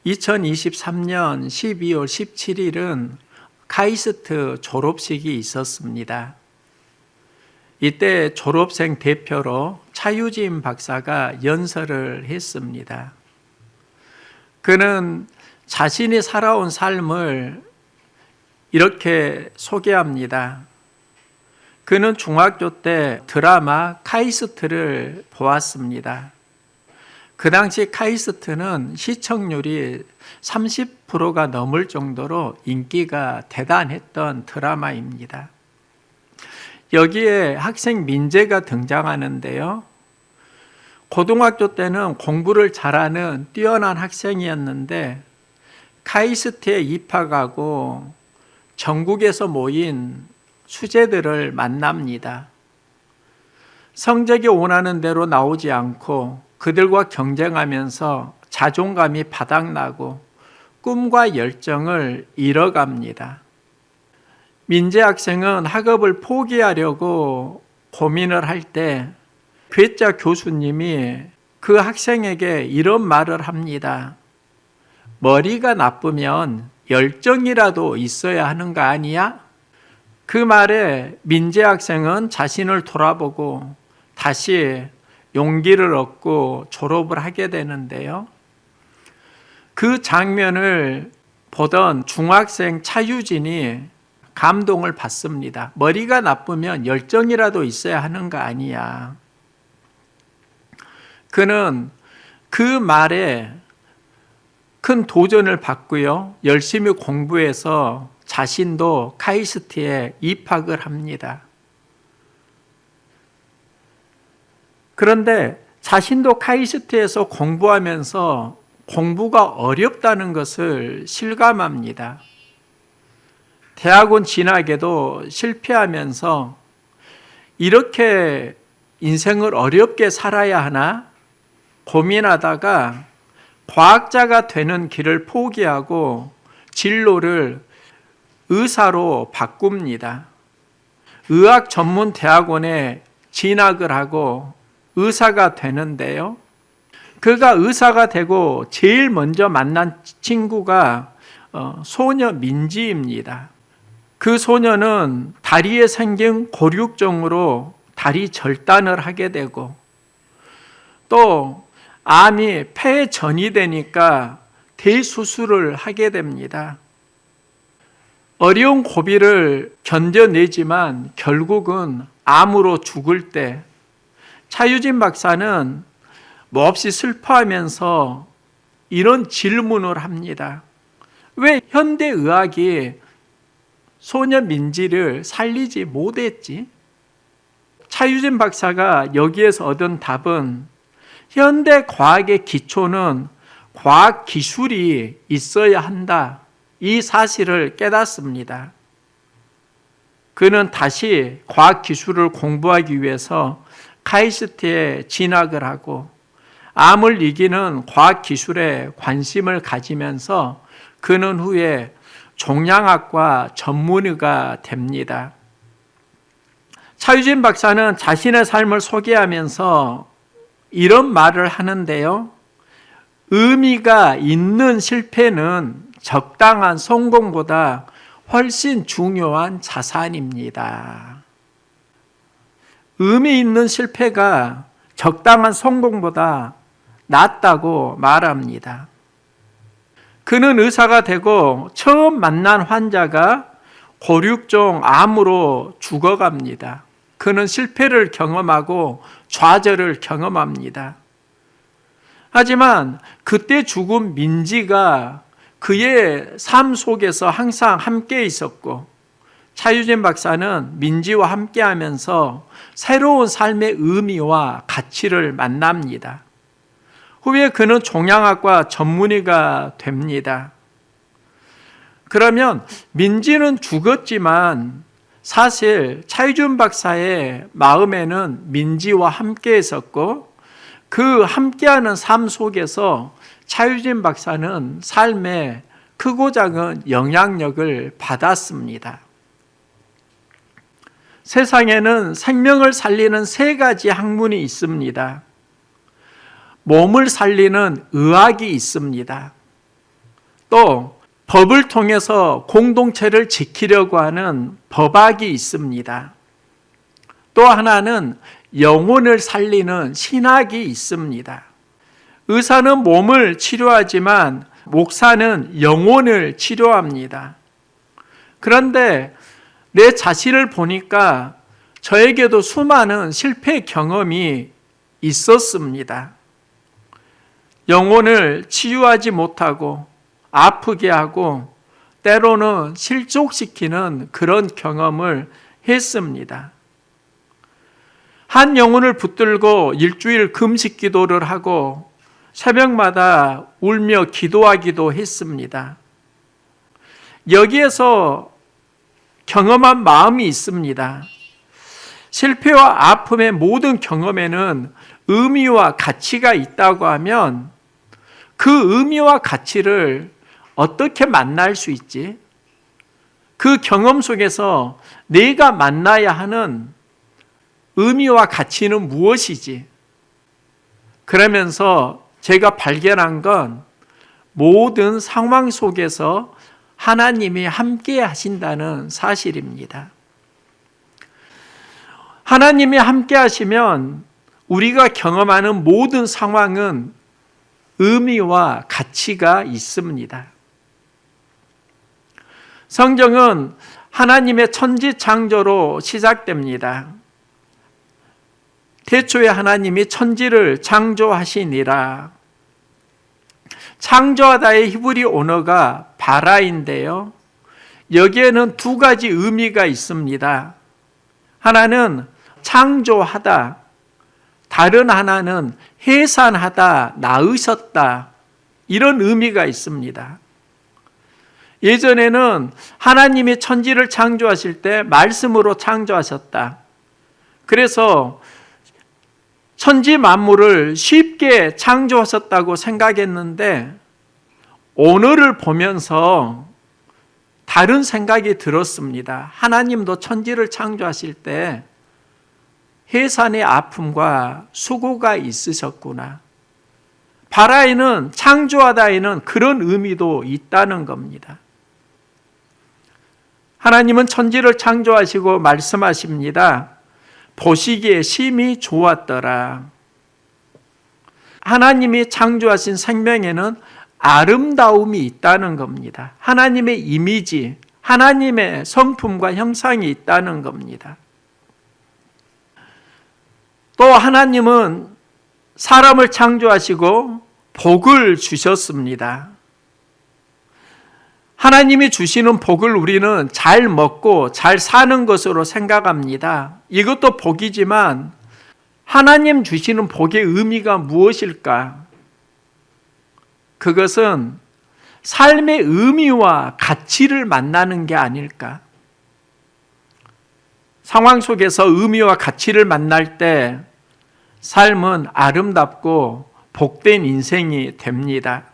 2023년 12월 17일은 카이스트 졸업식이 있었습니다. 이때 졸업생 대표로 차유진 박사가 연설을 했습니다. 그는 자신이 살아온 삶을 이렇게 소개합니다. 그는 중학교 때 드라마 카이스트를 보았습니다. 그 당시 카이스트는 시청률이 30%가 넘을 정도로 인기가 대단했던 드라마입니다. 여기에 학생 민재가 등장하는데요. 고등학교 때는 공부를 잘하는 뛰어난 학생이었는데 카이스트에 입학하고 전국에서 모인 수재들을 만납니다. 성적이 원하는 대로 나오지 않고 그들과 경쟁하면서 자존감이 바닥나고 꿈과 열정을 잃어갑니다. 민재 학생은 학업을 포기하려고 고민을 할 때 괴짜 교수님이 그 학생에게 이런 말을 합니다. 머리가 나쁘면 열정이라도 있어야 하는 거 아니야? 그 말에 민재 학생은 자신을 돌아보고 다시 용기를 얻고 졸업을 하게 되는데요. 그 장면을 보던 중학생 차유진이 감동을 받습니다. 머리가 나쁘면 열정이라도 있어야 하는 거 아니야. 그는 그 말에 큰 도전을 받고요. 열심히 공부해서 자신도 카이스트에 입학을 합니다. 그런데 자신도 카이스트에서 공부하면서 공부가 어렵다는 것을 실감합니다. 대학원 진학에도 실패하면서 이렇게 인생을 어렵게 살아야 하나 고민하다가 과학자가 되는 길을 포기하고 진로를 의사로 바꿉니다. 의학 전문 대학원에 진학을 하고 의사가 되는데요. 그가 의사가 되고 제일 먼저 만난 친구가 소녀 민지입니다. 그 소녀는 다리에 생긴 골육종으로 다리 절단을 하게 되고 또 암이 폐에 전이되니까 대수술을 하게 됩니다. 어려운 고비를 견뎌내지만 결국은 암으로 죽을 때 차유진 박사는 몹시 슬퍼하면서 이런 질문을 합니다. 왜 현대의학이 소녀 민지를 살리지 못했지? 차유진 박사가 여기에서 얻은 답은 현대 과학의 기초는 과학 기술이 있어야 한다. 이 사실을 깨닫습니다. 그는 다시 과학 기술을 공부하기 위해서 카이스트에 진학을 하고 암을 이기는 과학 기술에 관심을 가지면서 그는 후에 종양학과 전문의가 됩니다. 차유진 박사는 자신의 삶을 소개하면서 이런 말을 하는데요. 의미가 있는 실패는 적당한 성공보다 훨씬 중요한 자산입니다. 의미 있는 실패가 적당한 성공보다 낫다고 말합니다. 그는 의사가 되고 처음 만난 환자가 골육종 암으로 죽어갑니다. 그는 실패를 경험하고 좌절을 경험합니다. 하지만 그때 죽은 민지가 그의 삶 속에서 항상 함께 있었고 차유진 박사는 민지와 함께 하면서 새로운 삶의 의미와 가치를 만납니다. 후에 그는 종양학과 전문의가 됩니다. 그러면 민지는 죽었지만 사실 차유진 박사의 마음에는 민지와 함께 있었고 그 함께하는 삶 속에서 차유진 박사는 삶에 크고 작은 영향력을 받았습니다. 세상에는 생명을 살리는 3가지 학문이 있습니다. 몸을 살리는 의학이 있습니다. 또 법을 통해서 공동체를 지키려고 하는 법학이 있습니다. 또 하나는 영혼을 살리는 신학이 있습니다. 의사는 몸을 치료하지만 목사는 영혼을 치료합니다. 그런데 내 자신을 보니까 저에게도 수많은 실패 경험이 있었습니다. 영혼을 치유하지 못하고 아프게 하고 때로는 실족시키는 그런 경험을 했습니다. 한 영혼을 붙들고 일주일 금식 기도를 하고 새벽마다 울며 기도하기도 했습니다. 여기에서 경험한 마음이 있습니다. 실패와 아픔의 모든 경험에는 의미와 가치가 있다고 하면 그 의미와 가치를 어떻게 만날 수 있지? 그 경험 속에서 내가 만나야 하는 의미와 가치는 무엇이지? 그러면서 제가 발견한 건 모든 상황 속에서 하나님이 함께 하신다는 사실입니다. 하나님이 함께 하시면 우리가 경험하는 모든 상황은 의미와 가치가 있습니다. 성경은 하나님의 천지 창조로 시작됩니다. 태초에 하나님이 천지를 창조하시니라. 창조하다의 히브리 언어가 바라인데요. 여기에는 두 가지 의미가 있습니다. 하나는 창조하다, 다른 하나는 해산하다, 낳으셨다, 이런 의미가 있습니다. 예전에는 하나님이 천지를 창조하실 때 말씀으로 창조하셨다. 그래서 천지 만물을 쉽게 창조하셨다고 생각했는데 오늘을 보면서 다른 생각이 들었습니다. 하나님도 천지를 창조하실 때 해산의 아픔과 수고가 있으셨구나. 바라에는 창조하다에는 그런 의미도 있다는 겁니다. 하나님은 천지를 창조하시고 말씀하십니다. 보시기에 심히 좋았더라. 하나님이 창조하신 생명에는 아름다움이 있다는 겁니다. 하나님의 이미지, 하나님의 성품과 형상이 있다는 겁니다. 또 하나님은 사람을 창조하시고 복을 주셨습니다. 하나님이 주시는 복을 우리는 잘 먹고 잘 사는 것으로 생각합니다. 이것도 복이지만 하나님 주시는 복의 의미가 무엇일까? 그것은 삶의 의미와 가치를 만나는 게 아닐까? 상황 속에서 의미와 가치를 만날 때 삶은 아름답고 복된 인생이 됩니다.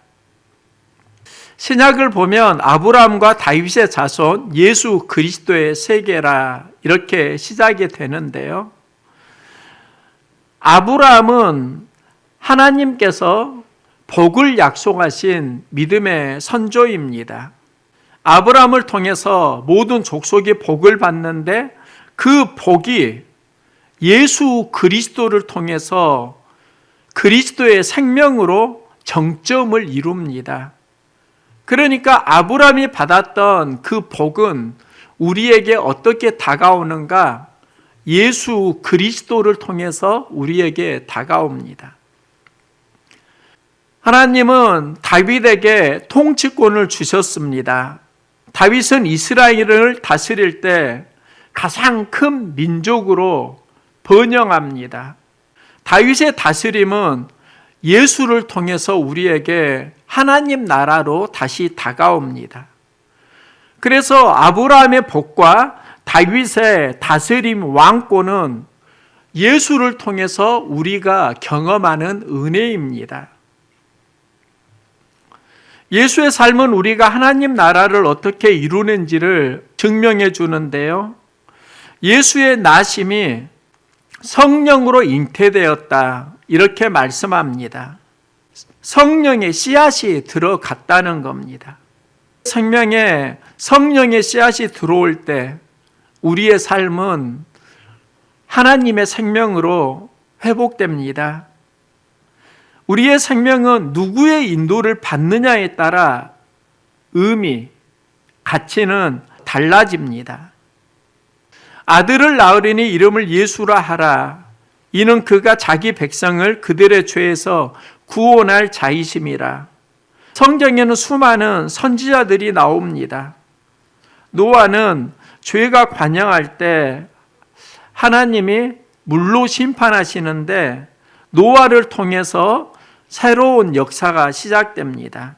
신약을 보면 아브라함과 다윗의 자손 예수 그리스도의 세계라 이렇게 시작이 되는데요. 아브라함은 하나님께서 복을 약속하신 믿음의 선조입니다. 아브라함을 통해서 모든 족속이 복을 받는데 그 복이 예수 그리스도를 통해서 그리스도의 생명으로 정점을 이룹니다. 그러니까 아브라함이 받았던 그 복은 우리에게 어떻게 다가오는가? 예수 그리스도를 통해서 우리에게 다가옵니다. 하나님은 다윗에게 통치권을 주셨습니다. 다윗은 이스라엘을 다스릴 때 가장 큰 민족으로 번영합니다. 다윗의 다스림은 예수를 통해서 우리에게 하나님 나라로 다시 다가옵니다. 그래서 아브라함의 복과 다윗의 다스림 왕권은 예수를 통해서 우리가 경험하는 은혜입니다. 예수의 삶은 우리가 하나님 나라를 어떻게 이루는지를 증명해 주는데요. 예수의 나심이 성령으로 잉태되었다 이렇게 말씀합니다. 성령의 씨앗이 들어갔다는 겁니다. 생명에 성령의 씨앗이 들어올 때 우리의 삶은 하나님의 생명으로 회복됩니다. 우리의 생명은 누구의 인도를 받느냐에 따라 의미, 가치는 달라집니다. 아들을 낳으리니 이름을 예수라 하라. 이는 그가 자기 백성을 그들의 죄에서 구원할 자이심이라. 성경에는 수많은 선지자들이 나옵니다. 노아는 죄가 관영할 때 하나님이 물로 심판하시는데 노아를 통해서 새로운 역사가 시작됩니다.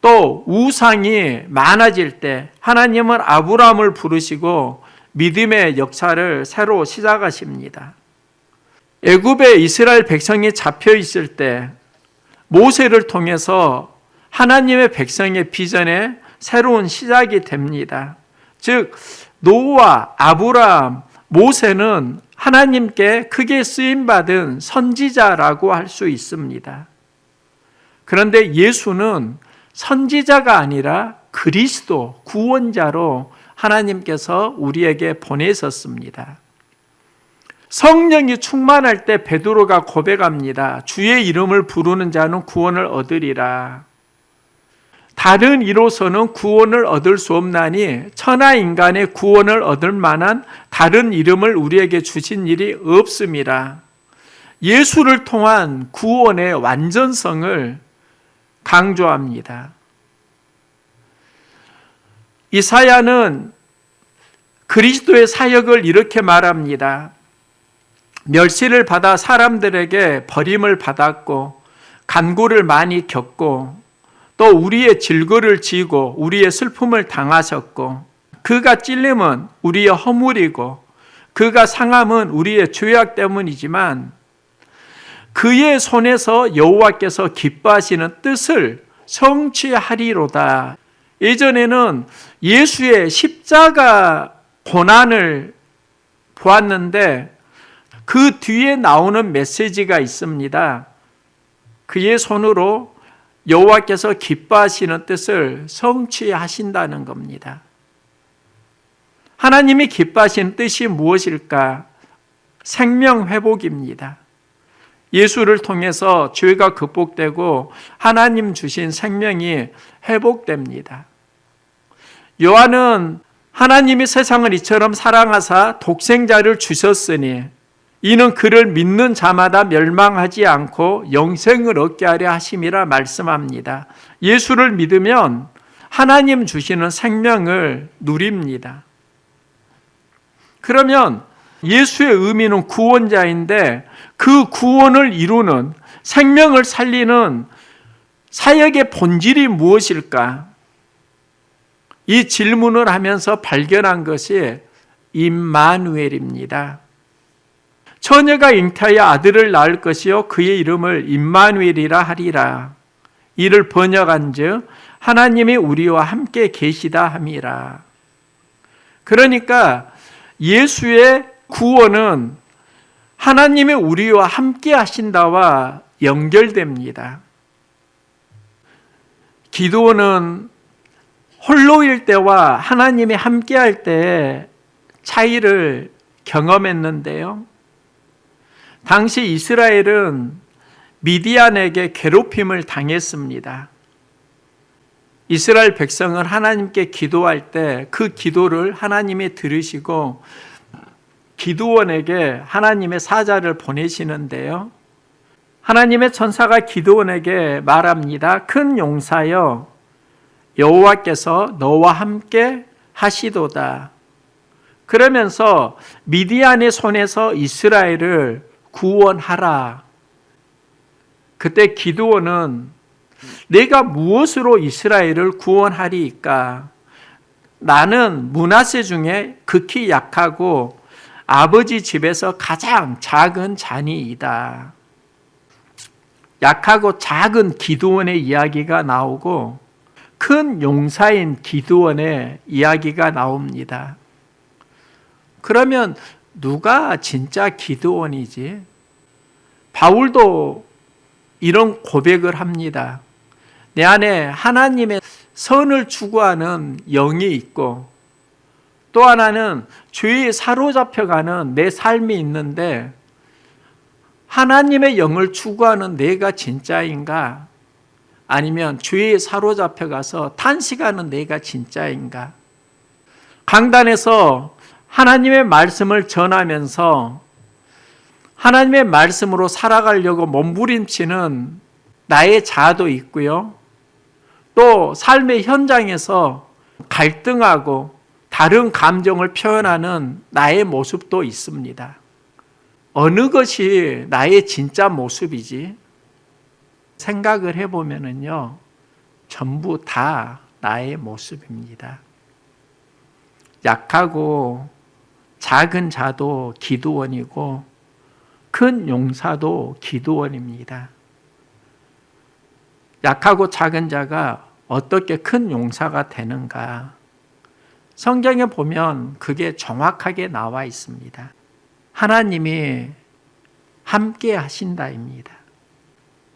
또 우상이 많아질 때 하나님은 아브라함을 부르시고 믿음의 역사를 새로 시작하십니다. 애굽에 이스라엘 백성이 잡혀 있을 때 모세를 통해서 하나님의 백성의 비전에 새로운 시작이 됩니다. 즉 노아, 아브라함, 모세는 하나님께 크게 쓰임받은 선지자라고 할 수 있습니다. 그런데 예수는 선지자가 아니라 그리스도, 구원자로 하나님께서 우리에게 보내셨습니다. 성령이 충만할 때 베드로가 고백합니다. 주의 이름을 부르는 자는 구원을 얻으리라. 다른 이로서는 구원을 얻을 수 없나니 천하 인간의 구원을 얻을 만한 다른 이름을 우리에게 주신 일이 없음이라. 예수를 통한 구원의 완전성을 강조합니다. 이사야는 그리스도의 사역을 이렇게 말합니다. 멸시를 받아 사람들에게 버림을 받았고 간고를 많이 겪고 또 우리의 질거를 지고 우리의 슬픔을 당하셨고 그가 찔림은 우리의 허물이고 그가 상함은 우리의 죄악 때문이지만 그의 손에서 여호와께서 기뻐하시는 뜻을 성취하리로다. 예전에는 예수의 십자가 고난을 보았는데 그 뒤에 나오는 메시지가 있습니다. 그의 손으로 여호와께서 기뻐하시는 뜻을 성취하신다는 겁니다. 하나님이 기뻐하시는 뜻이 무엇일까? 생명 회복입니다. 예수를 통해서 죄가 극복되고 하나님 주신 생명이 회복됩니다. 요한은 하나님이 세상을 이처럼 사랑하사 독생자를 주셨으니 이는 그를 믿는 자마다 멸망하지 않고 영생을 얻게 하려 하심이라 말씀합니다. 예수를 믿으면 하나님 주시는 생명을 누립니다. 그러면 예수의 의미는 구원자인데 그 구원을 이루는 생명을 살리는 사역의 본질이 무엇일까? 이 질문을 하면서 발견한 것이 임마누엘입니다. 처녀가 잉태하여 아들을 낳을 것이요 그의 이름을 임마누엘이라 하리라. 이를 번역한즉 하나님이 우리와 함께 계시다 함이라. 그러니까 예수의 구원은 하나님이 우리와 함께 하신다와 연결됩니다. 기드온은 홀로일 때와 하나님이 함께 할 때의 차이를 경험했는데요. 당시 이스라엘은 미디안에게 괴롭힘을 당했습니다. 이스라엘 백성은 하나님께 기도할 때 그 기도를 하나님이 들으시고 기드온에게 하나님의 사자를 보내시는데요. 하나님의 천사가 기드온에게 말합니다. 큰 용사여 여호와께서 너와 함께 하시도다. 그러면서 미디안의 손에서 이스라엘을 구원하라. 그때 기드온은 내가 무엇으로 이스라엘을 구원하리이까? 나는 므낫세 중에 극히 약하고 아버지 집에서 가장 작은 자니이다. 약하고 작은 기드온의 이야기가 나오고 큰 용사인 기드온의 이야기가 나옵니다. 그러면 누가 진짜 기드온이지? 바울도 이런 고백을 합니다. 내 안에 하나님의 선을 추구하는 영이 있고, 또 하나는 죄에 사로잡혀가는 내 삶이 있는데, 하나님의 영을 추구하는 내가 진짜인가? 아니면 죄에 사로잡혀가서 탄식하는 내가 진짜인가? 강단에서 하나님의 말씀을 전하면서 하나님의 말씀으로 살아가려고 몸부림치는 나의 자아도 있고요. 또 삶의 현장에서 갈등하고 다른 감정을 표현하는 나의 모습도 있습니다. 어느 것이 나의 진짜 모습이지? 생각을 해보면요, 전부 다 나의 모습입니다. 약하고 작은 자도 기드온이고 큰 용사도 기드온입니다. 약하고 작은 자가 어떻게 큰 용사가 되는가? 성경에 보면 그게 정확하게 나와 있습니다. 하나님이 함께 하신다입니다.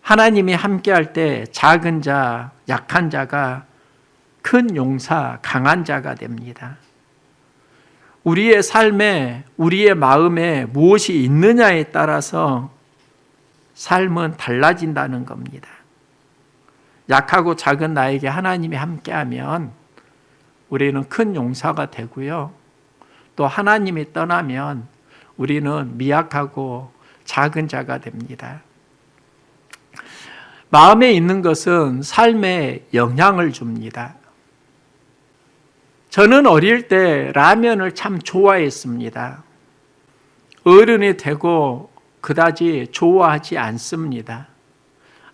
하나님이 함께 할 때 작은 자, 약한 자가 큰 용사, 강한 자가 됩니다. 우리의 삶에, 우리의 마음에 무엇이 있느냐에 따라서 삶은 달라진다는 겁니다. 약하고 작은 나에게 하나님이 함께하면 우리는 큰 용사가 되고요. 또 하나님이 떠나면 우리는 미약하고 작은 자가 됩니다. 마음에 있는 것은 삶에 영향을 줍니다. 저는 어릴 때 라면을 참 좋아했습니다. 어른이 되고 그다지 좋아하지 않습니다.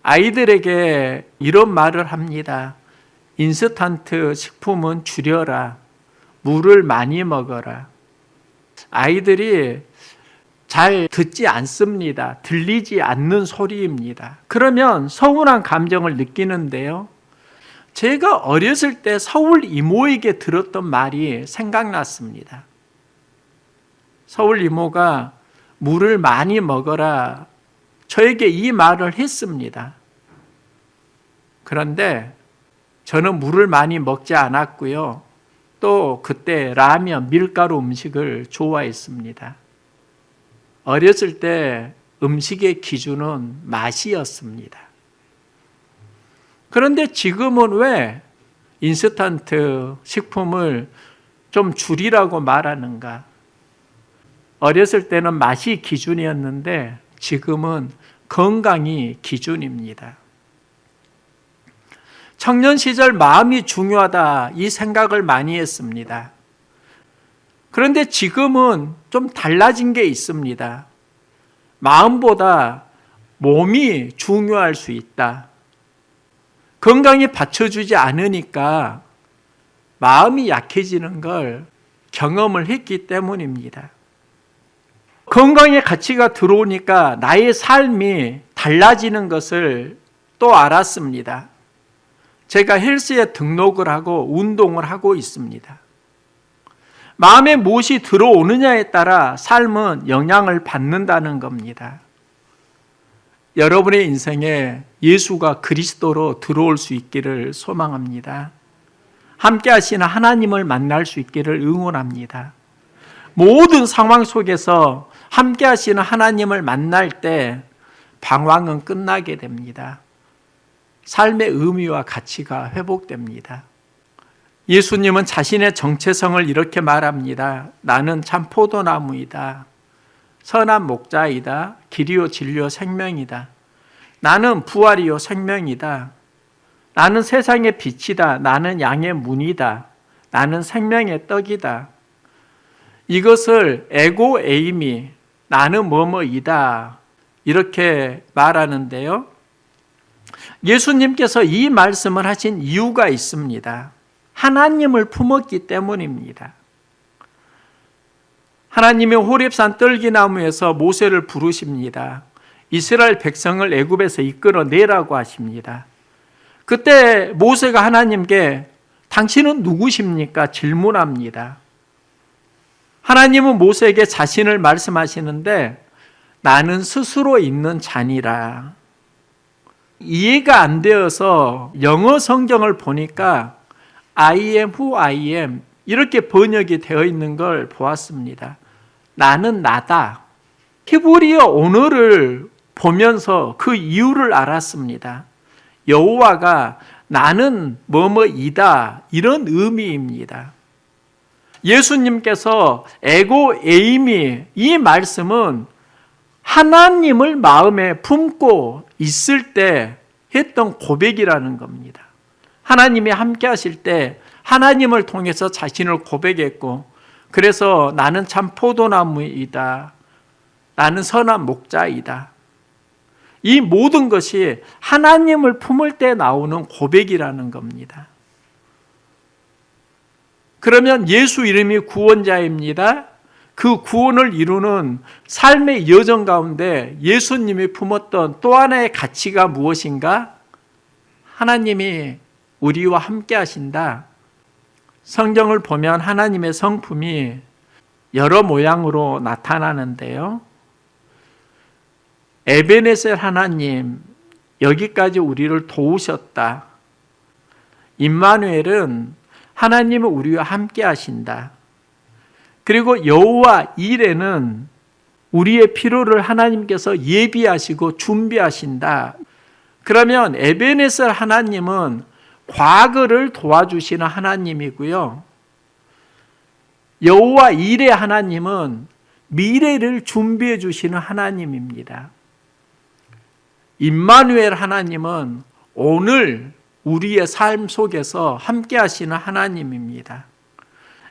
아이들에게 이런 말을 합니다. 인스턴트 식품은 줄여라. 물을 많이 먹어라. 아이들이 잘 듣지 않습니다. 들리지 않는 소리입니다. 그러면 서운한 감정을 느끼는데요. 제가 어렸을 때 서울 이모에게 들었던 말이 생각났습니다. 서울 이모가 물을 많이 먹어라. 저에게 이 말을 했습니다. 그런데 저는 물을 많이 먹지 않았고요. 또 그때 라면, 밀가루 음식을 좋아했습니다. 어렸을 때 음식의 기준은 맛이었습니다. 그런데 지금은 왜 인스턴트 식품을 좀 줄이라고 말하는가? 어렸을 때는 맛이 기준이었는데 지금은 건강이 기준입니다. 청년 시절 마음이 중요하다 이 생각을 많이 했습니다. 그런데 지금은 좀 달라진 게 있습니다. 마음보다 몸이 중요할 수 있다. 건강이 받쳐주지 않으니까 마음이 약해지는 걸 경험을 했기 때문입니다. 건강의 가치가 들어오니까 나의 삶이 달라지는 것을 또 알았습니다. 제가 헬스에 등록을 하고 운동을 하고 있습니다. 마음에 무엇이 들어오느냐에 따라 삶은 영향을 받는다는 겁니다. 여러분의 인생에 예수가 그리스도로 들어올 수 있기를 소망합니다. 함께 하시는 하나님을 만날 수 있기를 응원합니다. 모든 상황 속에서 함께 하시는 하나님을 만날 때 방황은 끝나게 됩니다. 삶의 의미와 가치가 회복됩니다. 예수님은 자신의 정체성을 이렇게 말합니다. 나는 참 포도나무이다. 선한 목자이다. 길이요 진리요 생명이다. 나는 부활이요 생명이다. 나는 세상의 빛이다. 나는 양의 문이다. 나는 생명의 떡이다. 이것을 에고 에이미 나는 뭐뭐이다 이렇게 말하는데요. 예수님께서 이 말씀을 하신 이유가 있습니다. 하나님을 품었기 때문입니다. 하나님이 호렙산 떨기나무에서 모세를 부르십니다. 이스라엘 백성을 애굽에서 이끌어내라고 하십니다. 그때 모세가 하나님께 당신은 누구십니까? 질문합니다. 하나님은 모세에게 자신을 말씀하시는데 나는 스스로 있는 자니라. 이해가 안 되어서 영어 성경을 보니까 I am who I am 이렇게 번역이 되어 있는 걸 보았습니다. 나는 나다. 히브리어 언어를 보면서 그 이유를 알았습니다. 여호와가 나는 뭐뭐이다 이런 의미입니다. 예수님께서 에고 에이미 이 말씀은 하나님을 마음에 품고 있을 때 했던 고백이라는 겁니다. 하나님이 함께 하실 때 하나님을 통해서 자신을 고백했고, 그래서 나는 참 포도나무이다. 나는 선한 목자이다. 이 모든 것이 하나님을 품을 때 나오는 고백이라는 겁니다. 그러면 예수 이름이 구원자입니다. 그 구원을 이루는 삶의 여정 가운데 예수님이 품었던 또 하나의 가치가 무엇인가? 하나님이 우리와 함께 하신다. 성경을 보면 하나님의 성품이 여러 모양으로 나타나는데요. 에베네셀 하나님, 여기까지 우리를 도우셨다. 임마누엘은 하나님은 우리와 함께 하신다. 그리고 여호와 이레는 우리의 필요를 하나님께서 예비하시고 준비하신다. 그러면 에베네셀 하나님은 과거를 도와주시는 하나님이고요. 여호와 이레 하나님은 미래를 준비해 주시는 하나님입니다. 임마누엘 하나님은 오늘 우리의 삶 속에서 함께 하시는 하나님입니다.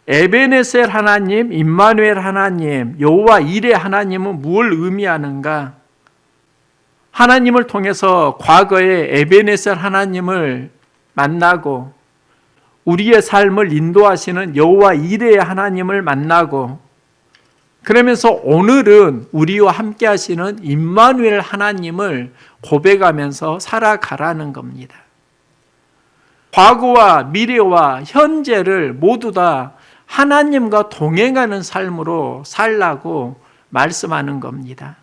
에베네셀 하나님, 임마누엘 하나님, 여호와 이레 하나님은 무엇을 의미하는가? 하나님을 통해서 과거에 에베네셀 하나님을 만나고 우리의 삶을 인도하시는 여호와 이레 하나님을 만나고, 그러면서 오늘은 우리와 함께 하시는 임마누엘 하나님을 고백하면서 살아가라는 겁니다. 과거와 미래와 현재를 모두 다 하나님과 동행하는 삶으로 살라고 말씀하는 겁니다.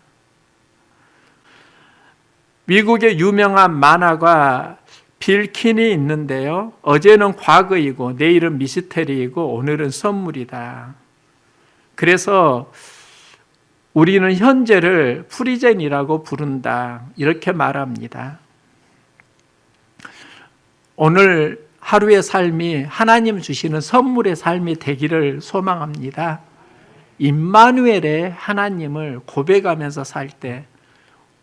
미국의 유명한 만화가 빌 킨이 있는데요. 어제는 과거이고 내일은 미스테리이고 오늘은 선물이다. 그래서 우리는 현재를 프리젠이라고 부른다. 이렇게 말합니다. 오늘 하루의 삶이 하나님 주시는 선물의 삶이 되기를 소망합니다. 임마누엘의 하나님을 고백하면서 살 때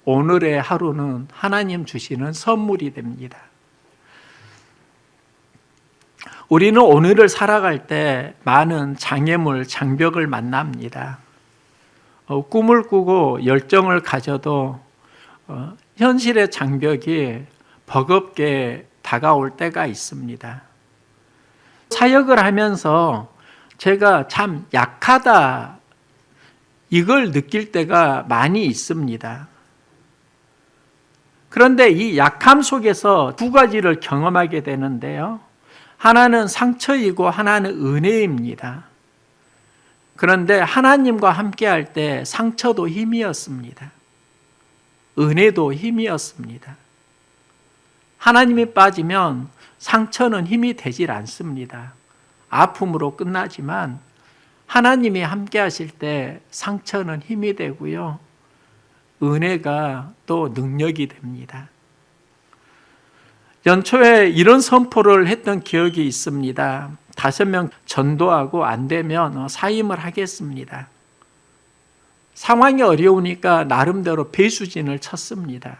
오늘의 하루는 하나님 주시는 선물이 됩니다. 우리는 오늘을 살아갈 때 많은 장애물, 장벽을 만납니다. 꿈을 꾸고 열정을 가져도 현실의 장벽이 버겁게 다가올 때가 있습니다. 사역을 하면서 제가 참 약하다 이걸 느낄 때가 많이 있습니다. 그런데 이 약함 속에서 두 가지를 경험하게 되는데요. 하나는 상처이고 하나는 은혜입니다. 그런데 하나님과 함께 할 때 상처도 힘이었습니다. 은혜도 힘이었습니다. 하나님이 빠지면 상처는 힘이 되질 않습니다. 아픔으로 끝나지만 하나님이 함께 하실 때 상처는 힘이 되고요. 은혜가 또 능력이 됩니다. 연초에 이런 선포를 했던 기억이 있습니다. 5명 전도하고 안 되면 사임을 하겠습니다. 상황이 어려우니까 나름대로 배수진을 쳤습니다.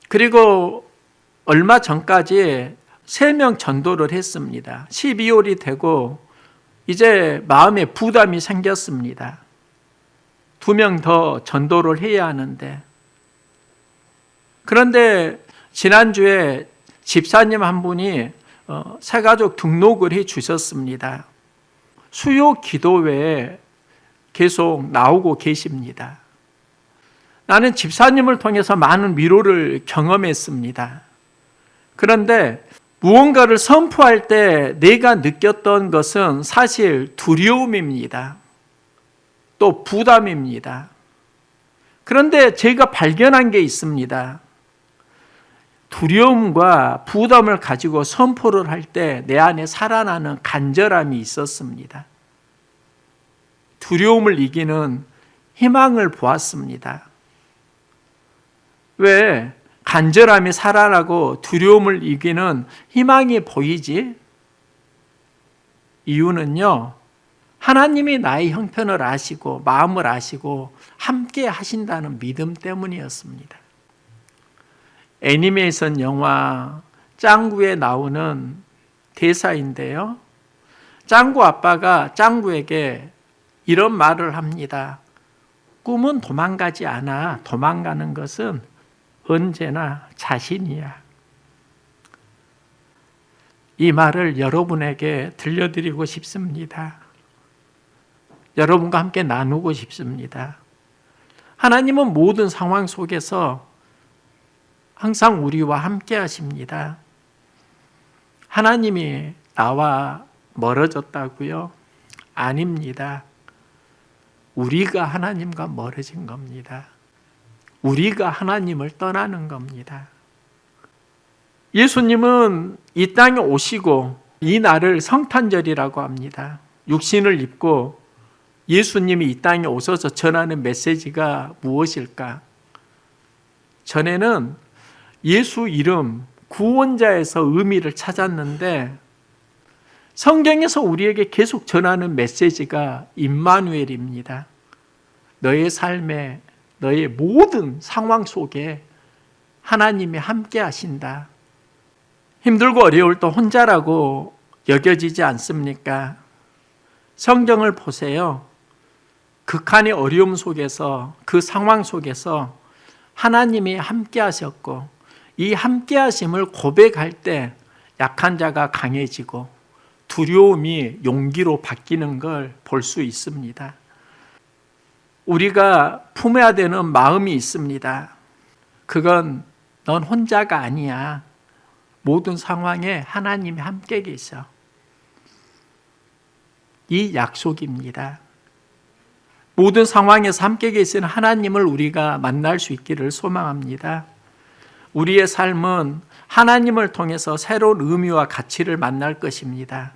그리고 얼마 전까지 3명 전도를 했습니다. 12월이 되고 이제 마음에 부담이 생겼습니다. 2명 더 전도를 해야 하는데, 그런데 지난주에 집사님 한 분이 새가족 등록을 해 주셨습니다. 수요 기도회에 계속 나오고 계십니다. 나는 집사님을 통해서 많은 위로를 경험했습니다. 그런데 무언가를 선포할 때 내가 느꼈던 것은 사실 두려움입니다. 또 부담입니다. 그런데 제가 발견한 게 있습니다. 두려움과 부담을 가지고 선포를 할 때 내 안에 살아나는 간절함이 있었습니다. 두려움을 이기는 희망을 보았습니다. 왜 간절함이 살아나고 두려움을 이기는 희망이 보이지? 이유는요, 하나님이 나의 형편을 아시고 마음을 아시고 함께 하신다는 믿음 때문이었습니다. 애니메이션 영화 짱구에 나오는 대사인데요, 짱구 아빠가 짱구에게 이런 말을 합니다. 꿈은 도망가지 않아. 도망가는 것은 언제나 자신이야. 이 말을 여러분에게 들려드리고 싶습니다. 여러분과 함께 나누고 싶습니다. 하나님은 모든 상황 속에서 항상 우리와 함께 하십니다. 하나님이 나와 멀어졌다고요? 아닙니다. 우리가 하나님과 멀어진 겁니다. 우리가 하나님을 떠나는 겁니다. 예수님은 이 땅에 오시고 이 날을 성탄절이라고 합니다. 육신을 입고 예수님이 이 땅에 오셔서 전하는 메시지가 무엇일까? 전에는 예수 이름, 구원자에서 의미를 찾았는데 성경에서 우리에게 계속 전하는 메시지가 임마누엘입니다. 너의 삶에, 너의 모든 상황 속에 하나님이 함께 하신다. 힘들고 어려울 때 혼자라고 여겨지지 않습니까? 성경을 보세요. 극한의 어려움 속에서, 그 상황 속에서 하나님이 함께 하셨고, 이 함께 하심을 고백할 때 약한 자가 강해지고 두려움이 용기로 바뀌는 걸 볼 수 있습니다. 우리가 품어야 되는 마음이 있습니다. 그건 넌 혼자가 아니야. 모든 상황에 하나님이 함께 계셔. 이 약속입니다. 모든 상황에서 함께 계시는 하나님을 우리가 만날 수 있기를 소망합니다. 우리의 삶은 하나님을 통해서 새로운 의미와 가치를 만날 것입니다.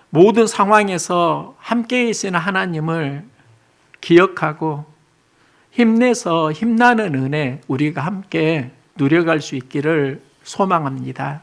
모든 상황에서 함께 계시는 하나님을 기억하고 힘내서 힘나는 은혜 우리가 함께 누려갈 수 있기를 소망합니다.